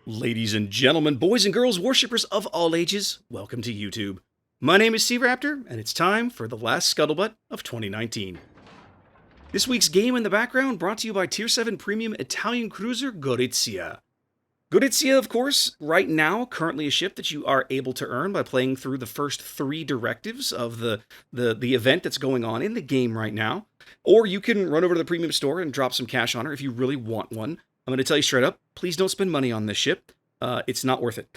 Ladies and gentlemen, boys and girls, worshippers of all ages, welcome to YouTube. My name is SeaRaptor, and it's time for the last Scuttlebutt of 2019. This week's game in the background brought to you by Tier VII Premium Italian cruiser Gorizia. Gorizia, of course, right now, currently a ship that you are able to earn by playing through the first 3 directives of the event that's going on in the game right now. Or you can run over to the premium store and drop some cash on her if you really want one. I'm going to tell you straight up, please don't spend money on this ship. It's not worth it.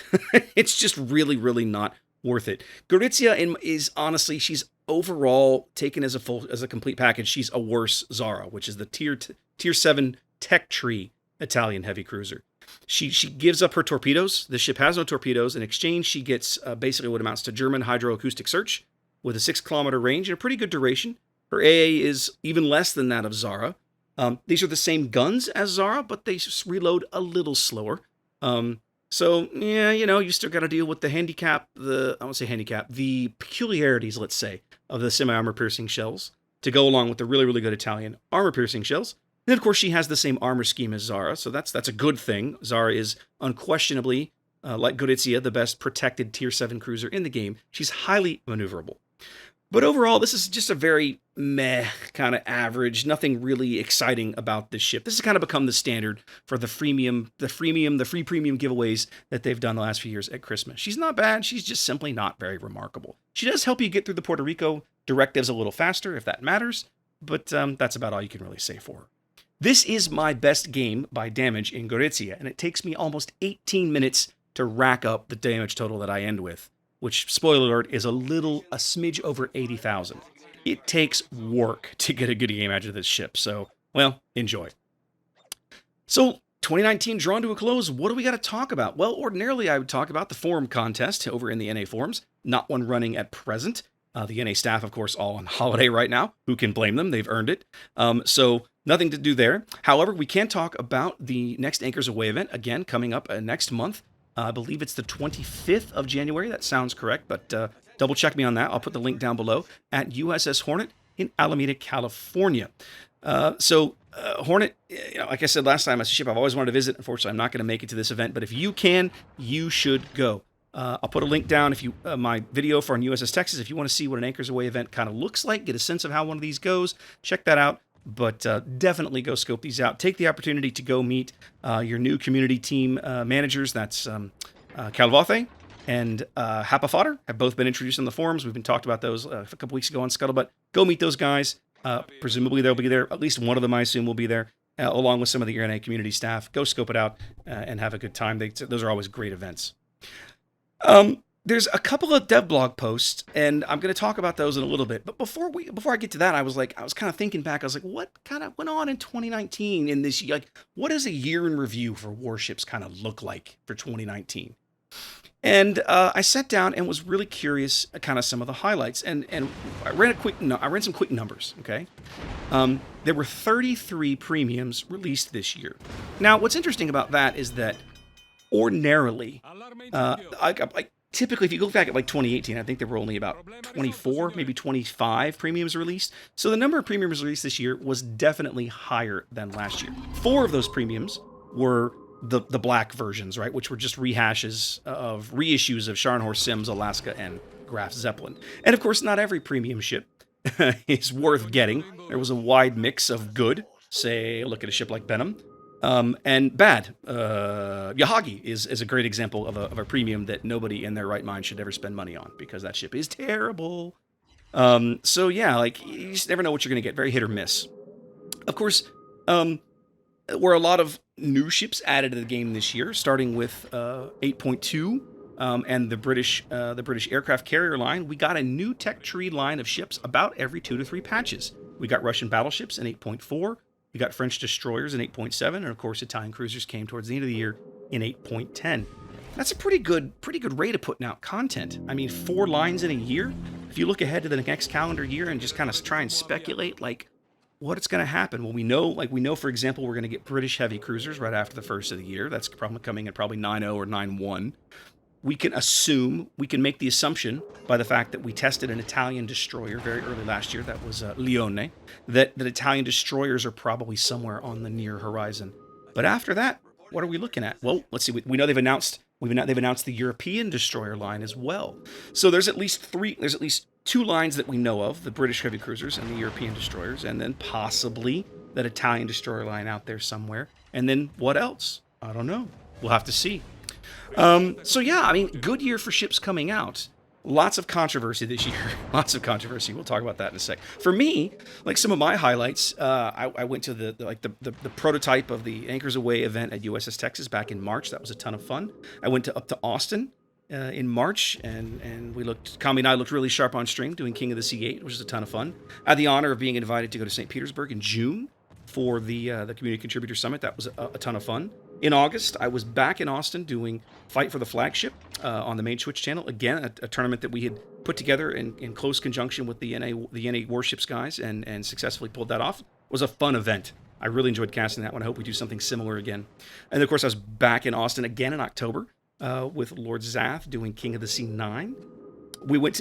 It's just really, really not worth it. Gorizia is honestly, she's overall taken as a complete package. She's a worse Zara, which is the Tier VII Tech Tree Italian heavy cruiser. She gives up her torpedoes. The ship has no torpedoes. In exchange, she gets basically what amounts to German hydroacoustic search with a 6-kilometer range and a pretty good duration. Her AA is even less than that of Zara. These are the same guns as Zara, but they reload a little slower. So, yeah, you still got to deal with the the peculiarities, let's say, of the semi-armor piercing shells to go along with the really, really good Italian armor piercing shells. And of course, she has the same armor scheme as Zara, so that's a good thing. Zara is unquestionably, like Gorizia, the best protected Tier 7 cruiser in the game. She's highly maneuverable. But overall, this is just a very meh, kind of average, nothing really exciting about this ship. This has kind of become the standard for the free premium giveaways that they've done the last few years at Christmas. She's not bad, she's just simply not very remarkable. She does help you get through the Puerto Rico directives a little faster, if that matters, but that's about all you can really say for her. This is my best game by damage in Gorizia, and it takes me almost 18 minutes to rack up the damage total that I end with, which, spoiler alert, is a smidge over 80,000. It takes work to get a good game out of this ship, so, well, enjoy. So, 2019 drawn to a close, what do we got to talk about? Well, ordinarily I would talk about the forum contest over in the NA forums, not one running at present. The NA staff, of course, all on holiday right now. Who can blame them? They've earned it. So, nothing to do there. However, we can talk about the next Anchors Away event, again, coming up next month. I believe it's the 25th of January. That sounds correct, but double check me on that. I'll put the link down below at USS Hornet in Alameda, California. Hornet, like I said last time, it's a ship I've always wanted to visit. Unfortunately, I'm not going to make it to this event, but if you can, you should go. I'll put a link down my video for on USS Texas. If you want to see what an Anchors Away event kind of looks like, get a sense of how one of these goes, check that out. But definitely go scope these out. Take the opportunity to go meet your new community team managers. That's Calvathe and Hapafodder have both been introduced in the forums. We've been talked about those a couple weeks ago on Scuttlebutt. Go meet those guys. Presumably they'll be there. At least one of them, I assume, will be there, along with some of the NA community staff. Go scope it out and have a good time. Those are always great events. There's a couple of dev blog posts, and I'm going to talk about those in a little bit. But before I get to that, I was kind of thinking back. I was like, what kind of went on in 2019 in this year? Like, what does a year in review for Warships kind of look like for 2019? And I sat down and was really curious at kind of some of the highlights. And I ran some quick numbers. Okay, there were 33 premiums released this year. Now, what's interesting about that is that ordinarily, typically, if you go back at 2018, I think there were only about 24, maybe 25 premiums released. So the number of premiums released this year was definitely higher than last year. 4 of those premiums were the black versions, right, which were just reissues of Scharnhorst, Sims, Alaska, and Graf Zeppelin. And of course, not every premium ship is worth getting. There was a wide mix of good. Say, look at a ship like Benham. And bad. Yahagi is a great example of a premium that nobody in their right mind should ever spend money on, because that ship is terrible. So yeah, you just never know what you're going to get. Very hit or miss. Of course, were a lot of new ships added to the game this year, starting with 8.2 and the British aircraft carrier line. We got a new tech tree line of ships about every 2 to 3 patches. We got Russian battleships in 8.4. We got French destroyers in 8.7, and of course Italian cruisers came towards the end of the year in 8.10. That's a pretty good rate of putting out content. I mean, 4 lines in a year. If you look ahead to the next calendar year and just kind of try and speculate, what it's going to happen. Well, we know, for example, we're going to get British heavy cruisers right after the first of the year. That's probably coming in probably 9.0 or 9.1. We can make the assumption by the fact that we tested an Italian destroyer very early last year, that was Lione, that Italian destroyers are probably somewhere on the near horizon. But after that, what are we looking at? Well, let's see. We know they've announced the European destroyer line as well. So there's at least two lines that we know of: the British heavy cruisers and the European destroyers, and then possibly that Italian destroyer line out there somewhere. And then what else? I don't know. We'll have to see. So yeah, I mean, good year for ships coming out. Lots of controversy this year. Lots of controversy. We'll talk about that in a sec. For me, like some of my highlights, I went to the prototype of the Anchors Away event at USS Texas back in March. That was a ton of fun. I went up to Austin in March, and Kami and I looked really sharp on stream doing King of the Sea 8, which was a ton of fun. I had the honor of being invited to go to St. Petersburg in June for the Community Contributor Summit. That was a ton of fun. In August, I was back in Austin doing Fight for the Flagship on the main Twitch channel. Again, a tournament that we had put together in close conjunction with the NA Warships guys and successfully pulled that off. It was a fun event. I really enjoyed casting that one. I hope we do something similar again. And of course, I was back in Austin again in October with Lord Zath doing King of the Sea 9. We went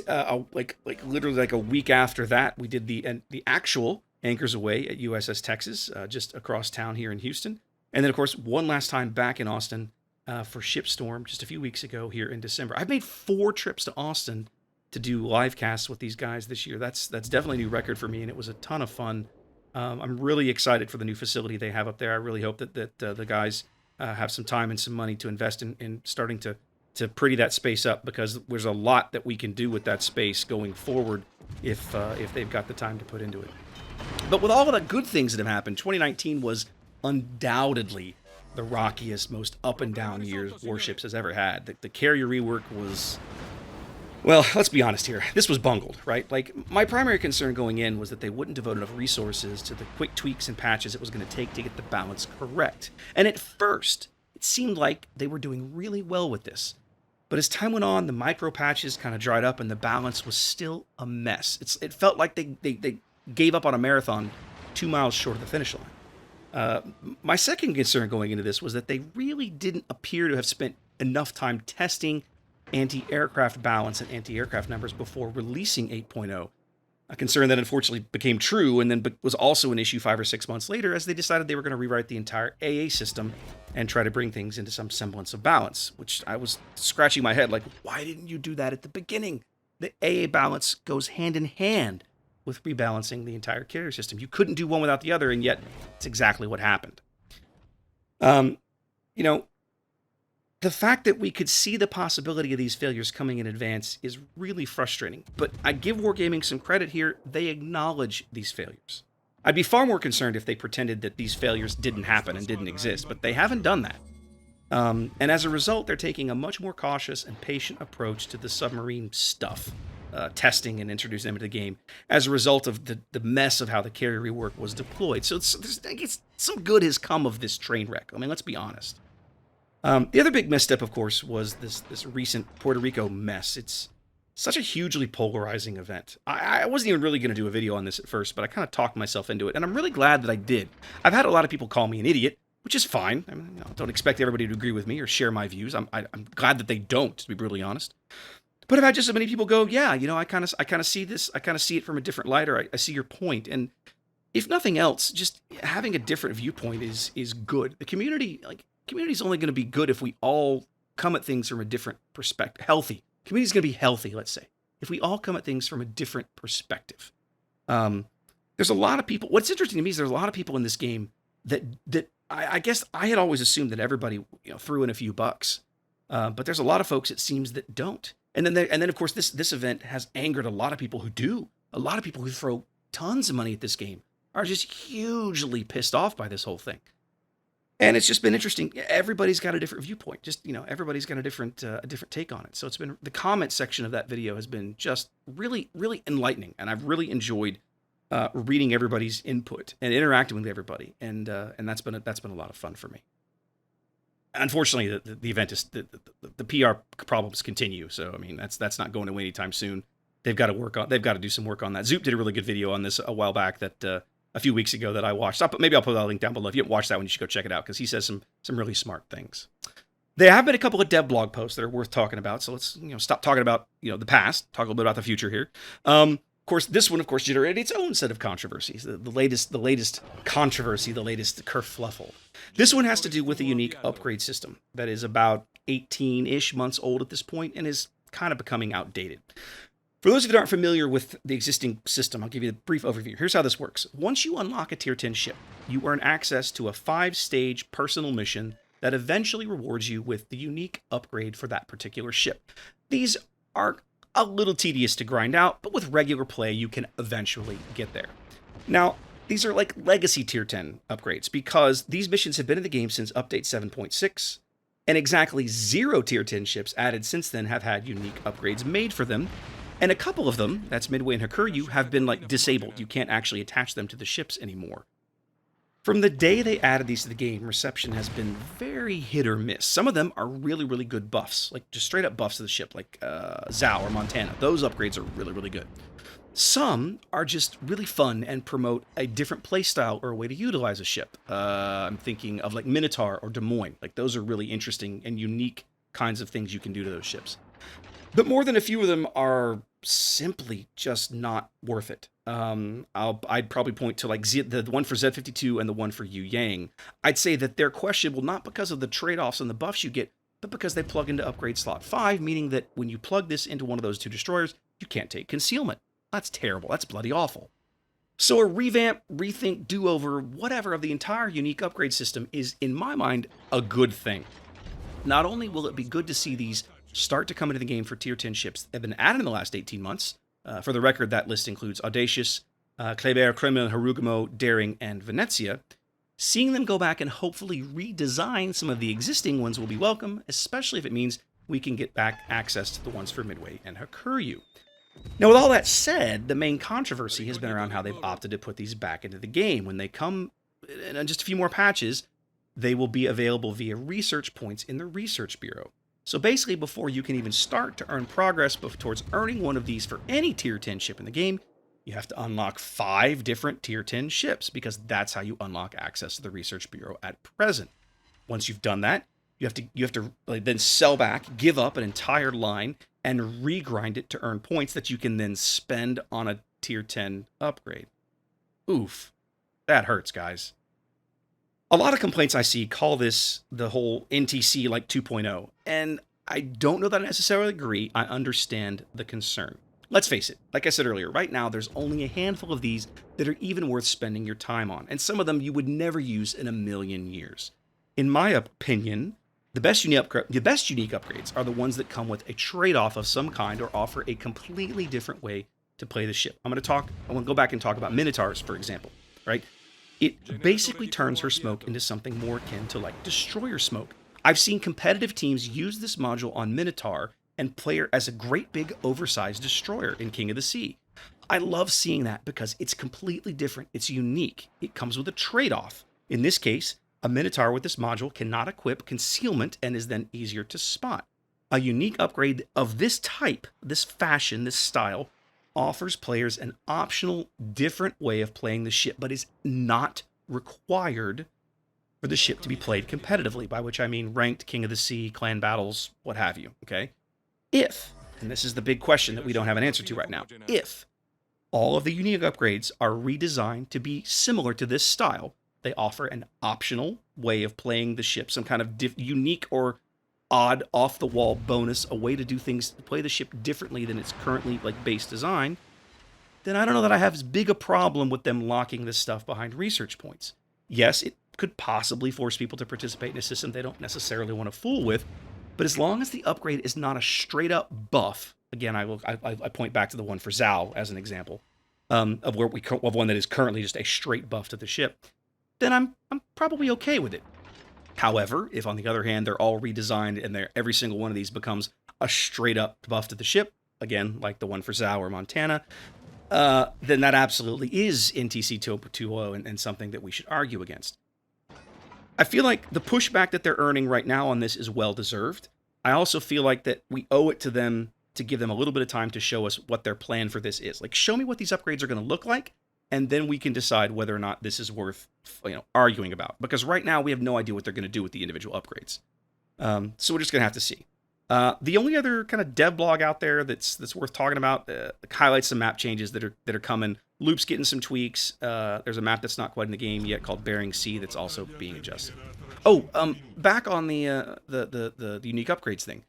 literally like a week after that. We did the actual Anchors Away at USS Texas, just across town here in Houston. And then, of course, one last time back in Austin for Shipstorm just a few weeks ago here in December. I've made 4 trips to Austin to do live casts with these guys this year. That's definitely a new record for me, and it was a ton of fun. I'm really excited for the new facility they have up there. I really hope that the guys have some time and some money to invest in starting to pretty that space up, because there's a lot that we can do with that space going forward if they've got the time to put into it. But with all of the good things that have happened, 2019 was undoubtedly the rockiest, most up and down year Warships has ever had. The carrier rework was, well, let's be honest here. This was bungled, right? Like, my primary concern going in was that they wouldn't devote enough resources to the quick tweaks and patches it was going to take to get the balance correct. And at first, it seemed like they were doing really well with this. But as time went on, the micro patches kind of dried up and the balance was still a mess. It felt like they gave up on a marathon 2 miles short of the finish line. My second concern going into this was that they really didn't appear to have spent enough time testing anti-aircraft balance and anti-aircraft numbers before releasing 8.0. A concern that unfortunately became true and then was also an issue 5 or 6 months later, as they decided they were going to rewrite the entire AA system and try to bring things into some semblance of balance, which I was scratching my head like, why didn't you do that at the beginning? The AA balance goes hand in hand with rebalancing the entire carrier system. You couldn't do one without the other, and yet it's exactly what happened. The fact that we could see the possibility of these failures coming in advance is really frustrating, but I give Wargaming some credit here. They acknowledge these failures. I'd be far more concerned if they pretended that these failures didn't happen and didn't exist, but they haven't done that. And as a result, they're taking a much more cautious and patient approach to the submarine stuff. Testing and introducing them into the game as a result of the mess of how the carrier rework was deployed. So I guess some good has come of this train wreck. I mean, let's be honest. The other big misstep, of course, was this recent Puerto Rico mess. It's such a hugely polarizing event. I wasn't even really going to do a video on this at first, but I kind of talked myself into it, and I'm really glad that I did. I've had a lot of people call me an idiot, which is fine. I mean, don't expect everybody to agree with me or share my views. I'm glad that they don't, to be brutally honest. But I've had just so many people go, yeah, I kind of see this. I kind of see it from a different light, or I see your point. And if nothing else, just having a different viewpoint is good. The community is only going to be good if we all come at things from a different perspective. Healthy. Community is going to be healthy, let's say, if we all come at things from a different perspective. There's a lot of people. What's interesting to me is there's a lot of people in this game that I guess I had always assumed that everybody threw in a few bucks. But there's a lot of folks, it seems, that don't. And then of course, this event has angered a lot of people who do. A lot of people who throw tons of money at this game are just hugely pissed off by this whole thing. And it's just been interesting. Everybody's got a different viewpoint. Just, everybody's got a different take on it. So it's been, the comment section of that video has been just really, really enlightening. And I've really enjoyed reading everybody's input and interacting with everybody. And that's been a lot of fun for me. Unfortunately, the event is the PR problems continue. So I mean, that's not going away anytime soon. They've got to do some work on that. Zoop did a really good video on this a while back that a few weeks ago that I watched. Maybe I'll put that link down below. If you haven't watched that one, you should go check it out because he says some really smart things. There have been a couple of dev blog posts that are worth talking about. So let's stop talking about the past, talk a little bit about the future here. course, this one, of course, generated its own set of controversies. The latest controversy, the latest kerfluffle. This one has to do with a unique upgrade system that is about 18-ish months old at this point and is kind of becoming outdated. For those of you that aren't familiar with the existing system, I'll give you a brief overview. Here's how this works. Once you unlock a Tier 10 ship, you earn access to a 5-stage personal mission that eventually rewards you with the unique upgrade for that particular ship. These are a little tedious to grind out, but with regular play, you can eventually get there. Now, these are like legacy Tier 10 upgrades because these missions have been in the game since update 7.6, and exactly 0 Tier 10 ships added since then have had unique upgrades made for them, and a couple of them, that's Midway and Hakuryu, have been like disabled. You can't actually attach them to the ships anymore. From the day they added these to the game, reception has been very hit or miss. Some of them are really, really good buffs, like just straight up buffs to the ship, like Zao or Montana. Those upgrades are really, really good. Some are just really fun and promote a different playstyle or a way to utilize a ship. I'm thinking of like Minotaur or Des Moines. Like those are really interesting and unique kinds of things you can do to those ships. But more than a few of them are simply just not worth it. I'd probably point to like the one for Z52 and the one for Yu Yang. I'd say that they're questionable not because of the trade-offs and the buffs you get, but because they plug into upgrade slot 5, meaning that when you plug this into one of those 2 destroyers, you can't take concealment. That's terrible. That's bloody awful. So a revamp, rethink, do-over, whatever of the entire unique upgrade system is, in my mind, a good thing. Not only will it be good to see these start to come into the game for Tier 10 ships that have been added in the last 18 months. For the record, that list includes Audacious, Kleber, Kremlin, Harugamo, Daring, and Venezia. Seeing them go back and hopefully redesign some of the existing ones will be welcome, especially if it means we can get back access to the ones for Midway and Hakuryu. Now, with all that said, the main controversy has been around how they've opted to put these back into the game. When they come in just a few more patches, they will be available via research points in the Research Bureau. So basically, before you can even start to earn progress towards earning one of these for any Tier 10 ship in the game, you have to unlock 5 different Tier 10 ships, because that's how you unlock access to the Research Bureau at present. Once you've done that, you have to then sell back, give up an entire line, and regrind it to earn points that you can then spend on a Tier 10 upgrade. Oof. That hurts, guys. A lot of complaints I see call this the whole NTC like 2.0, and I don't know that I necessarily agree. I understand the concern. Let's face it, like I said earlier, right now there's only a handful of these that are even worth spending your time on, and some of them you would never use in a million years. In my opinion, the best unique upgrades are the ones that come with a trade-off of some kind or offer a completely different way to play the ship. I want to go back and talk about Minotaurs, for example, right? It basically turns her smoke into something more akin to like destroyer smoke. I've seen competitive teams use this module on Minotaur and play her as a great big oversized destroyer in King of the Sea. I love seeing that because it's completely different. It's unique. It comes with a trade-off. In this case, a Minotaur with this module cannot equip concealment and is then easier to spot. A unique upgrade of this type, this fashion, this style, offers players an optional, different way of playing the ship, but is not required for the ship to be played competitively, by which I mean ranked, King of the Sea, clan battles, what have you, okay? If, and this is the big question that we don't have an answer to right now, if all of the unique upgrades are redesigned to be similar to this style, they offer an optional way of playing the ship, some kind of unique or odd off-the-wall bonus, a way to do things, to play the ship differently than its currently like base design, then I don't know that I have as big a problem with them locking this stuff behind research points. Yes, it could possibly force people to participate in a system they don't necessarily want to fool with, but as long as the upgrade is not a straight-up buff, again, I point back to the one for Zao as an example, of one that is currently just a straight buff to the ship, then I'm probably okay with it. However, if on the other hand they're all redesigned and every single one of these becomes a straight-up buff to the ship, again, like the one for Zao or Montana, then that absolutely is NTC 2.0 and something that we should argue against. I feel like the pushback that they're earning right now on this is well-deserved. I also feel like that we owe it to them to give them a little bit of time to show us what their plan for this is. Like, show me what these upgrades are going to look like, and then we can decide whether or not this is worth, arguing about. Because right now we have no idea what they're going to do with the individual upgrades. So we're just going to have to see. The only other kind of dev blog out there that's worth talking about highlights some map changes that are coming. Loop's getting some tweaks. There's a map that's not quite in the game yet called Bering Sea that's also being adjusted. Oh, back on the unique upgrades thing.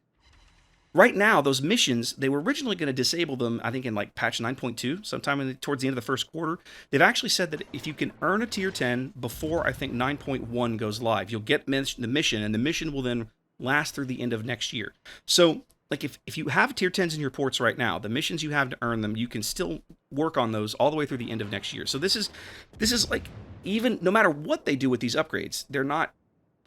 Right now, those missions, they were originally going to disable them, I think, in like patch 9.2, sometime towards the end of the first quarter. They've actually said that if you can earn a tier 10 before, I think, 9.1 goes live, you'll get the mission, and the mission will then last through the end of next year. So, like, if you have tier 10s in your ports right now, the missions you have to earn them, you can still work on those all the way through the end of next year. So this is like, even no matter what they do with these upgrades, they're not,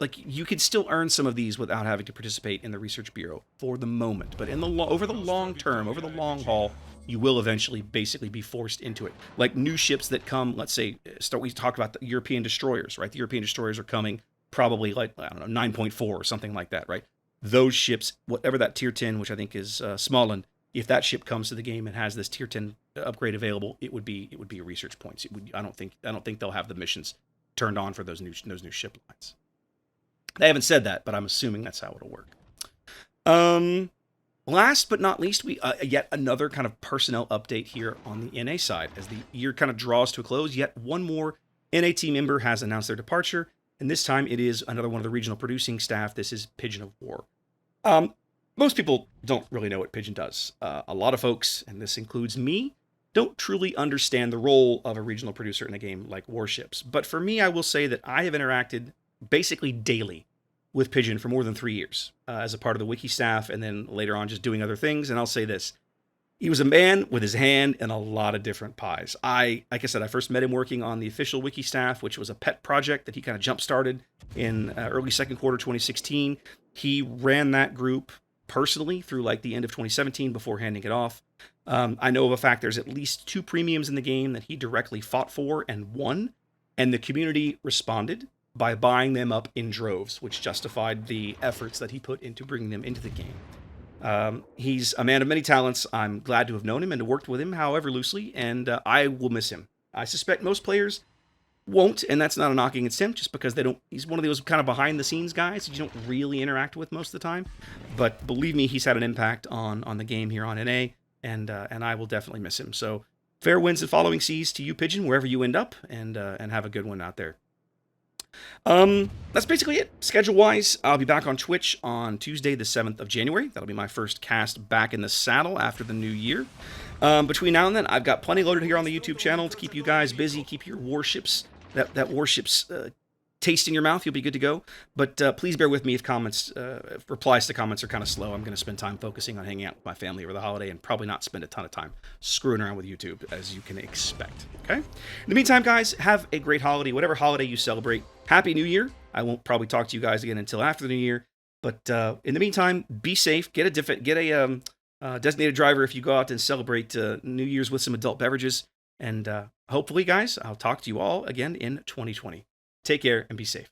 like, you could still earn some of these without having to participate in the Research Bureau for the moment. But over the long term, over the long haul, you will eventually basically be forced into it. Like new ships that come, let's say, we talked about the European destroyers, right? The European destroyers are coming probably like, I don't know, 9.4 or something like that, right? Those ships, whatever that tier 10, which I think is Småland, if that ship comes to the game and has this tier 10 upgrade available, it would be research points. I don't think they'll have the missions turned on for those new ship lines. They haven't said that, but I'm assuming that's how it'll work. Last but not least, we yet another kind of personnel update here on the NA side. As the year kind of draws to a close, yet one more NA team member has announced their departure, and this time it is another one of the regional producing staff. This is Pigeon of War. Most people don't really know what Pigeon does. A lot of folks, and this includes me, don't truly understand the role of a regional producer in a game like Warships. But for me, I will say that I have interacted basically daily with Pigeon for more than 3 years as a part of the wiki staff, and then later on just doing other things. And I'll say this, he was a man with his hand in a lot of different pies. Like I said, I first met him working on the official wiki staff, which was a pet project that he kind of jump-started in early second quarter 2016. He ran that group personally through like the end of 2017 before handing it off. I know of a fact there's at least 2 premiums in the game that he directly fought for and won, and the community responded by buying them up in droves, which justified the efforts that he put into bringing them into the game. He's a man of many talents. I'm glad to have known him and to worked with him, however loosely, and I will miss him. I suspect most players won't, and that's not a knock against him, just because he's one of those kind of behind-the-scenes guys that you don't really interact with most of the time. But believe me, he's had an impact on the game here on NA, and I will definitely miss him. So fair winds and following seas to you, Pigeon, wherever you end up, and have a good one out there. That's basically it. Schedule-wise, I'll be back on Twitch on Tuesday, the 7th of January. That'll be my first cast back in the saddle after the new year. Between now and then, I've got plenty loaded here on the YouTube channel to keep you guys busy, keep your Warships, that Warships taste in your mouth. You'll be good to go. But please bear with me if replies to comments are kind of slow. I'm going to spend time focusing on hanging out with my family over the holiday and probably not spend a ton of time screwing around with YouTube, as you can expect. Okay? In the meantime, guys, have a great holiday, whatever holiday you celebrate. Happy New Year. I won't probably talk to you guys again until after the New Year. But in the meantime, be safe. Get a designated driver if you go out and celebrate New Year's with some adult beverages. And hopefully, guys, I'll talk to you all again in 2020. Take care and be safe.